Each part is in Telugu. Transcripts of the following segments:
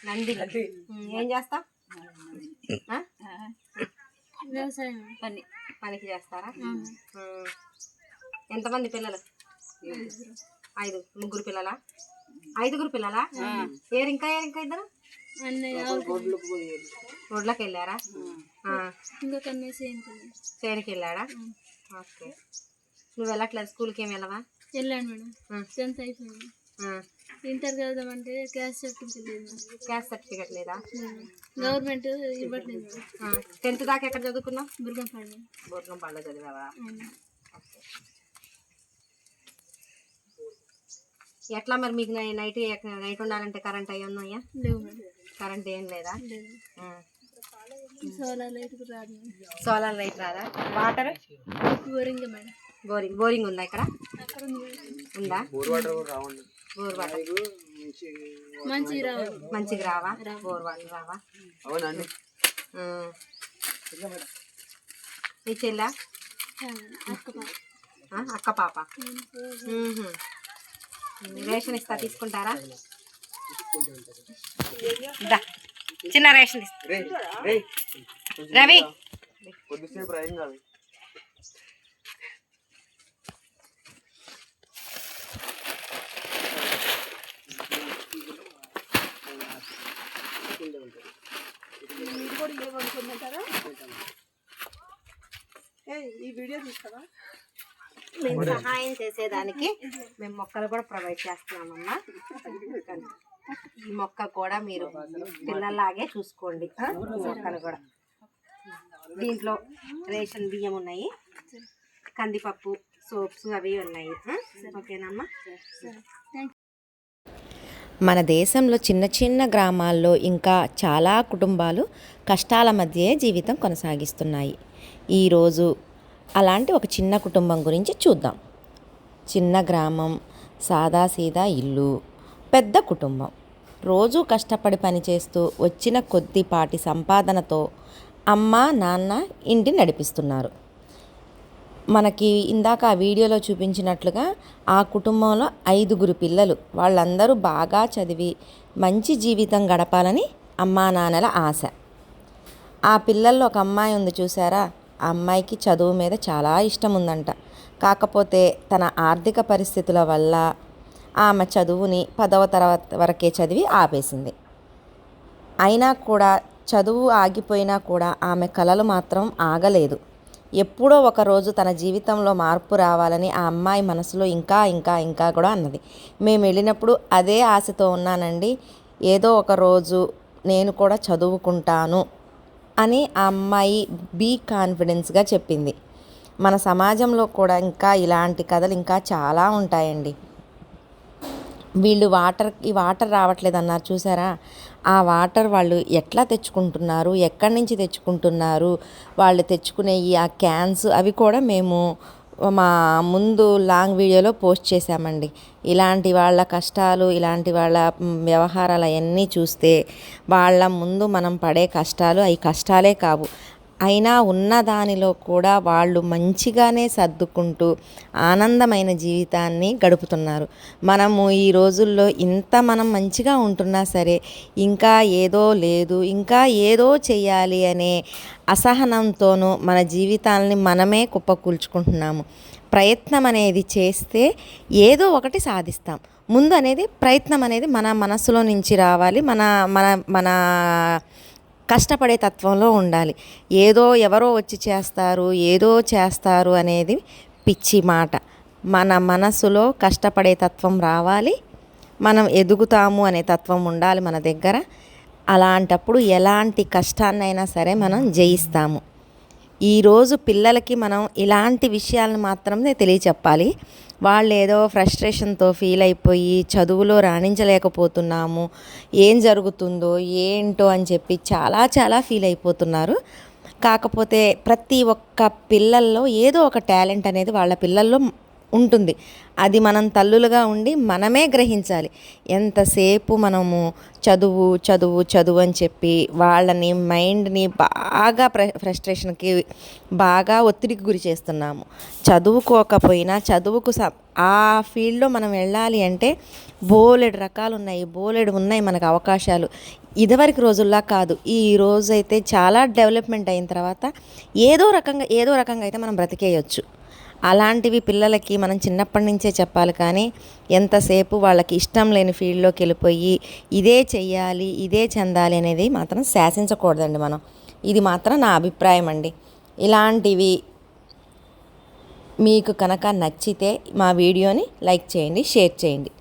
నంది. ఏం చేస్తా? వ్యవసాయం పనికి చేస్తారా? ఎంతమంది పిల్లలు? 5. ముగ్గురు పిల్లలా? 5గురు పిల్లలా? ఇంకా ఇద్దరు రోడ్లోకి వెళ్ళారా? చేరికి వెళ్ళాడా? ఓకే. నువ్వు వెళ్ళట్లేదు స్కూల్కి? ఏమి వెళ్ళవా? వెళ్ళాను మేడం. 10th అయిపోయింది. ఇంటర్ చదువుదామంటే క్యాస్ట్ సర్టిఫికెట్ లేదా? గవర్నమెంట్ ఇవ్వట్లేదు. 10th దాకా ఎక్కడ చదువుకున్నావు? బుర్గంపాడులో చదివావా? ఎట్లా మరి మీకు నైట్ ఉండాలంటే కరెంట్ అయ్యి ఉన్నాయా? లేవు మేడం. కరెంట్ ఏం లేదా? సోలార్ లైట్ రాదా? Water boring madam. బోరింగ్ ఉందా ఇక్కడ? ఉందా? బోర్ వాటర్ మంచిగా రావా? బోర్ వాటర్ రావా? నీ చెల్లా? అక్క పాప. రేషన్ ఇస్తా, తీసుకుంటారా? చిన్న రేషన్ ఇస్తా. రవి ఈ వీడియో తీస్తావా? మేము సహాయం చేసేదానికి మేము మొక్కలు కూడా ప్రొవైడ్ చేస్తున్నామమ్మా. ఈ మొక్క కూడా మీరు పిల్లల్లాగే చూసుకోండి. మొక్కలు కూడా దీంట్లో రేషన్ బియ్యం ఉన్నాయి, కందిపప్పు, సోప్స్ అవి ఉన్నాయి. ఓకేనమ్మా. మన దేశంలో చిన్న చిన్న గ్రామాల్లో ఇంకా చాలా కుటుంబాలు కష్టాల మధ్యే జీవితం కొనసాగిస్తున్నాయి. ఈరోజు అలాంటి ఒక చిన్న కుటుంబం గురించి చూద్దాం. చిన్న గ్రామం, సాదాసీదా ఇల్లు, పెద్ద కుటుంబం. రోజూ కష్టపడి పనిచేస్తూ వచ్చిన కొద్దిపాటి సంపాదనతో అమ్మ నాన్న ఇంటిని నడిపిస్తున్నారు. మనకి ఇందాక ఆ వీడియోలో చూపించినట్లుగా ఆ కుటుంబంలో 5గురు పిల్లలు. వాళ్ళందరూ బాగా చదివి మంచి జీవితం గడపాలని అమ్మా నాన్నల ఆశ. ఆ పిల్లల్లో ఒక అమ్మాయి ఉంది చూసారా? ఆ అమ్మాయికి చదువు మీద చాలా ఇష్టం ఉందంట. కాకపోతే తన ఆర్థిక పరిస్థితుల వల్ల ఆమె చదువుని 10వ తరగతి వరకే చదివి ఆపేసింది. అయినా కూడా చదువు ఆగిపోయినా కూడా ఆమె కలలు మాత్రం ఆగలేదు. ఎప్పుడో ఒకరోజు తన జీవితంలో మార్పు రావాలని ఆ అమ్మాయి మనసులో ఇంకా ఇంకా ఇంకా కూడా అన్నది. మేము వెళ్ళినప్పుడు అదే ఆశతో ఉన్నానండి, ఏదో ఒక రోజు నేను కూడా చదువుకుంటాను అని ఆ అమ్మాయి కాన్ఫిడెన్స్గా చెప్పింది. మన సమాజంలో కూడా ఇంకా ఇలాంటి కథలు ఇంకా చాలా ఉంటాయండి. వీళ్ళు వాటర్ రావట్లేదు అన్నారు చూసారా? ఆ వాటర్ వాళ్ళు ఎట్లా తెచ్చుకుంటున్నారు, ఎక్కడి నుంచి తెచ్చుకుంటున్నారు, వాళ్ళు తెచ్చుకునే ఆ క్యాన్స్ అవి కూడా మేము మా ముందు లాంగ్ వీడియోలో పోస్ట్ చేశామండి. ఇలాంటి వాళ్ళ కష్టాలు, ఇలాంటి వాళ్ళ వ్యవహారాలు అవన్నీ చూస్తే వాళ్ళ ముందు మనం పడే కష్టాలు అవి కష్టాలే కావు. అయినా ఉన్న దానిలో కూడా వాళ్ళు మంచిగానే సర్దుకుంటూ ఆనందమైన జీవితాన్ని గడుపుతున్నారు. మనము ఈ రోజుల్లో ఇంత మనం మంచిగా ఉంటున్నా సరే ఇంకా ఏదో లేదు, ఇంకా ఏదో చెయ్యాలి అనే అసహనంతోనూ మన జీవితాలని మనమే కుప్పకూల్చుకుంటున్నాము. ప్రయత్నం అనేది చేస్తే ఏదో ఒకటి సాధిస్తాం. ముందు అనేది ప్రయత్నం అనేది మన మనసులో నుంచి రావాలి. మన మన మన కష్టపడే తత్వంలో ఉండాలి. ఏదో ఎవరో వచ్చి చేస్తారు, ఏదో చేస్తారు అనేది పిచ్చి మాట. మన మనసులో కష్టపడే తత్వం రావాలి, మనం ఎదుగుతాము అనే తత్వం ఉండాలి మన దగ్గర. అలాంటప్పుడు ఎలాంటి కష్టాన్నైనా సరే మనం జయిస్తాము. ఈరోజు పిల్లలకి మనం ఇలాంటి విషయాలను మాత్రమే తెలియచెప్పాలి. వాళ్ళు ఏదో ఫ్రస్ట్రేషన్తో ఫీల్ అయిపోయి చదువులో రాణించలేకపోతున్నాము, ఏం జరుగుతుందో ఏంటో అని చెప్పి చాలా ఫీల్ అయిపోతున్నారు. కాకపోతే ప్రతి ఒక్క పిల్లల్లో ఏదో ఒక టాలెంట్ అనేది వాళ్ళ పిల్లల్లో ఉంటుంది. అది మనం తల్లులుగా ఉండి మనమే గ్రహించాలి. ఎంతసేపు మనము చదువు చదువు చదువు అని చెప్పి వాళ్ళని మైండ్ని బాగా ఫ్రస్ట్రేషన్కి బాగా ఒత్తిడికి గురి చేస్తున్నాము. చదువుకోకపోయినా చదువుకు ఆ ఫీల్డ్లో మనం వెళ్ళాలి అంటే బోలెడు రకాలు ఉన్నాయి, బోలెడు ఉన్నాయి మనకు అవకాశాలు. ఇదివరకు రోజుల్లా కాదు. ఈ రోజైతే చాలా డెవలప్మెంట్ అయిన తర్వాత ఏదో రకంగా అయితే మనం బ్రతికేయచ్చు. అలాంటివి పిల్లలకి మనం చిన్నప్పటి నుంచే చెప్పాలి. కానీ ఎంతసేపు వాళ్ళకి ఇష్టం లేని ఫీల్డ్లోకి వెళ్ళిపోయి ఇదే చెయ్యాలి, ఇదే చెందాలి అనేది మాత్రం శాసించకూడదండి మనం. ఇది మాత్రం నా అభిప్రాయం అండి. ఇలాంటివి మీకు కనుక నచ్చితే మా వీడియోని లైక్ చేయండి, షేర్ చేయండి.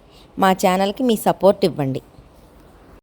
మా ఛానల్కి మీ సపోర్ట్ ఇవ్వండి.